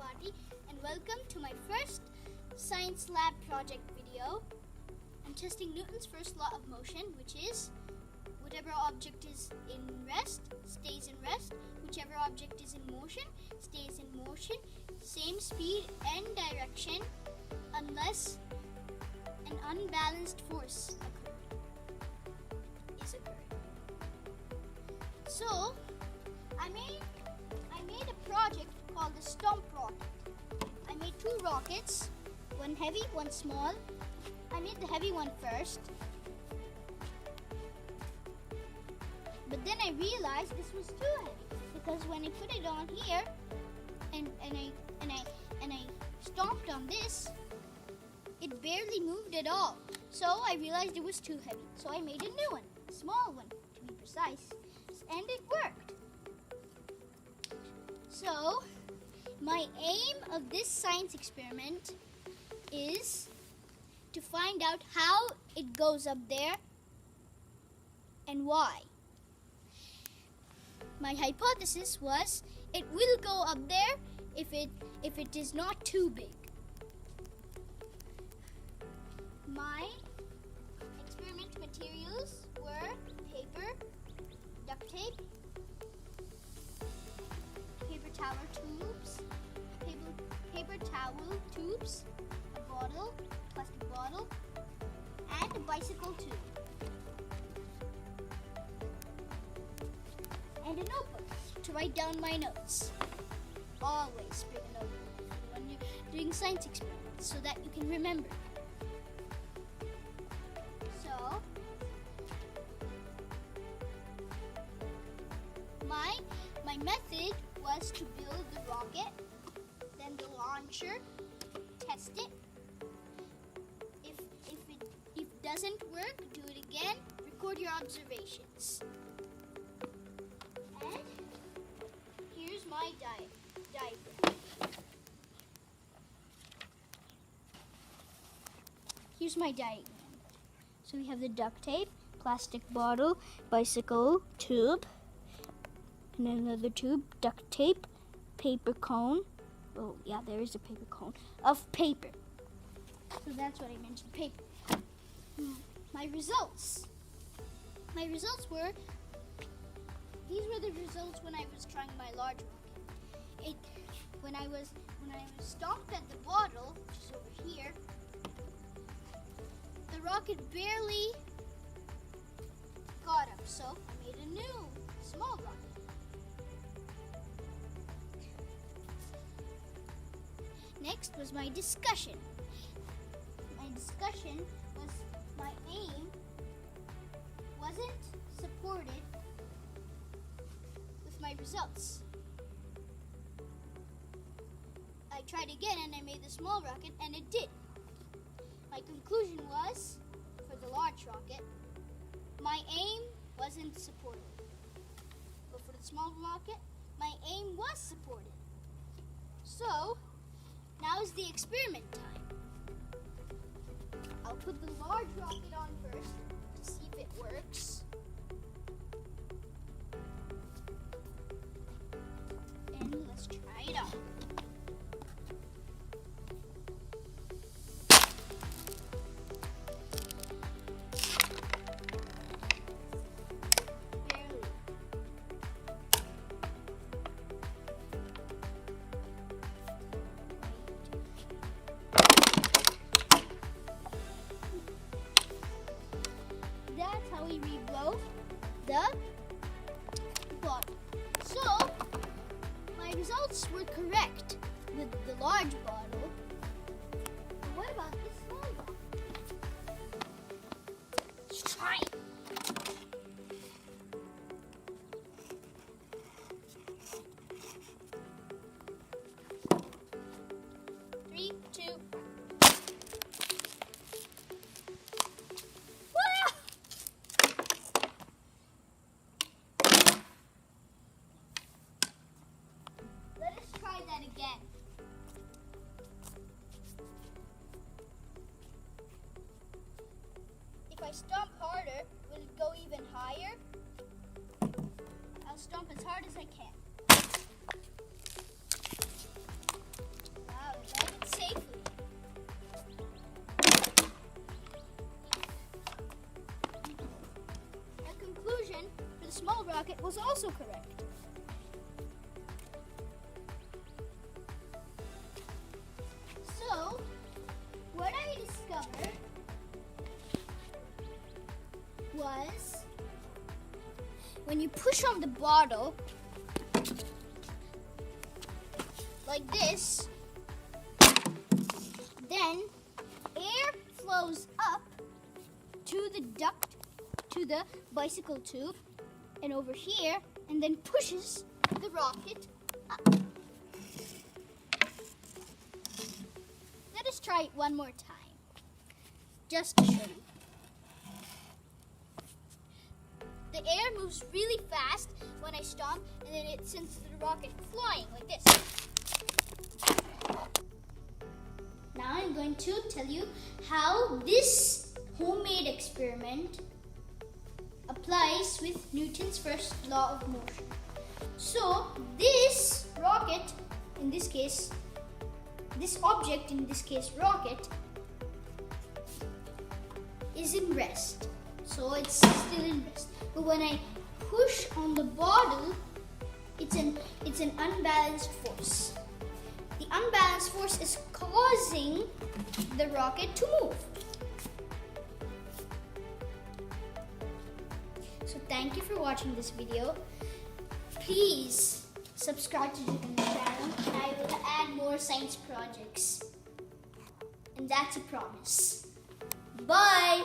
Tripathi, and welcome to my first science lab project video. I'm testing Newton's first law of motion, which is whatever object is in rest stays in rest, whichever object is in motion stays in motion, same speed and direction unless an unbalanced force is occurring. So I made a project called the Stomp rocket. I made two rockets, one heavy, one small. I made the heavy one first, but then I realized this was too heavy because when I put it on here and I stomped on this, it barely moved at all. So I realized it was too heavy. So I made a new one, a small one to be precise, and it worked. So my aim of this science experiment is to find out how it goes up there and why. My hypothesis was it will go up there if it is not too big. My experiment materials were paper, duct tape, paper towel tubes, a bottle, plastic bottle, and a bicycle tube. And a notebook to write down my notes. Always bring a notebook when you're doing science experiments so that you can remember. So, my method was to build the rocket, then the launcher, test it. If it doesn't work, do it again, record your observations. And here's my diagram. Here's my diagram. So we have the duct tape, plastic bottle, bicycle tube, and another tube, duct tape, paper cone. Oh yeah, there is a paper cone of paper. So that's what I mentioned, paper. My results. My results were, these were the results when I was trying my large rocket. When I was stomped at the bottle, which is over here, the rocket barely got up, so I made a new small rocket. Next was my discussion. My discussion was my aim wasn't supported with my results. I tried again and I made the small rocket and it did. My conclusion was, for the large rocket, my aim wasn't supported. But for the small rocket, my aim was supported. So, now is the experiment time. I'll put the large rocket on first to see if it works. And let's try it out. That's how we reblow the bottle. So, my results were correct with the large bottle. What about the small bottle? Let's try it. Three, two. That again. If I stomp harder, will it go even higher? I'll stomp as hard as I can. when you push on the bottle like this, then air flows up to the duct, to the bicycle tube, and over here, and then pushes the rocket up. Let us try it one more time, just to show you. The air moves really fast when I stomp, and then it sends the rocket flying like this. Now I'm going to tell you how this homemade experiment applies with Newton's first law of motion. So this rocket, in this case, this object, in this case rocket, is in rest. So it's still in rest. But when I push on the bottle, it's an unbalanced force. The unbalanced force is causing the rocket to move. So thank you for watching this video. Please subscribe to the channel and I will add more science projects. And that's a promise. Bye!